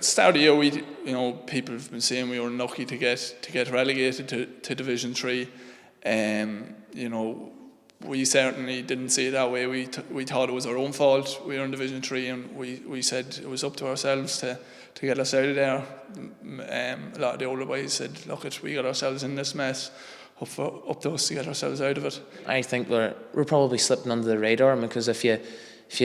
the start of the year, people have been saying we were unlucky to get relegated to Division 3. We certainly didn't see it that way. We thought it was our own fault. We were in Division 3, and we said it was up to ourselves to get us out of there. A lot of the older boys said, look, we got ourselves in this mess. Up to us to get ourselves out of it. I think we're probably slipping under the radar, because if you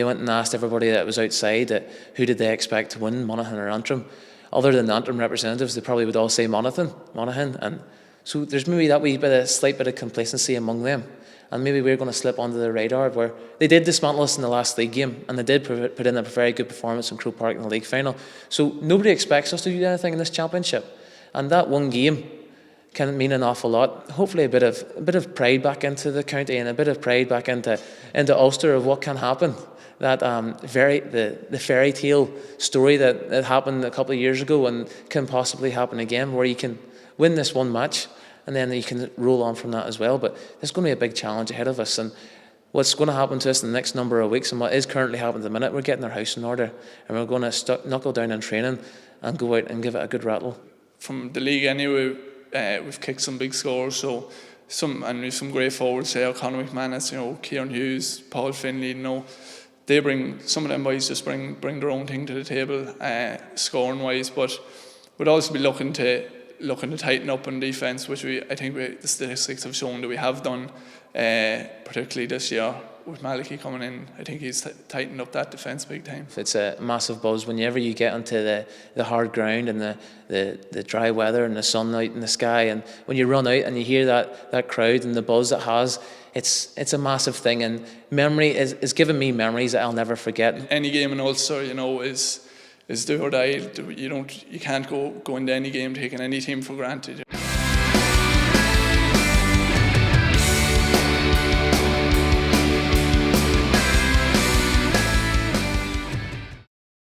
went and asked everybody that was outside who did they expect to win, Monaghan or Antrim, other than the Antrim representatives, they probably would all say Monaghan, and so there's maybe that slight bit of complacency among them, and maybe we're going to slip under the radar, where they did dismantle us in the last league game, and they did put in a very good performance in Croke Park in the league final. So nobody expects us to do anything in this championship, and that one game can mean an awful lot. Hopefully a bit of pride back into the county, and a bit of pride back into Ulster of what can happen. That the fairy tale story that happened a couple of years ago and can possibly happen again, where you can win this one match and then you can roll on from that as well. But there's going to be a big challenge ahead of us, and what's going to happen to us in the next number of weeks, and what is currently happening at the minute, we're getting our house in order, and we're going to knuckle down in training and go out and give it a good rattle. From the league anyway, we've kicked some big scores, and we've some great forwards there. Conor McManus, Kieran Hughes, Paul Finley. Some of them boys just bring their own thing to the table, scoring wise. But we'd also be looking to tighten up on defence, which I think the statistics have shown that we have done, particularly this year. With Malachy coming in, I think he's tightened up that defence big time. It's a massive buzz whenever you get onto the hard ground and the dry weather and the sun out in the sky, and when you run out and you hear that crowd and the buzz it has, it's a massive thing, and memory is giving me memories that I'll never forget. Any game in Ulster, is do or die. You can't go into any game taking any team for granted.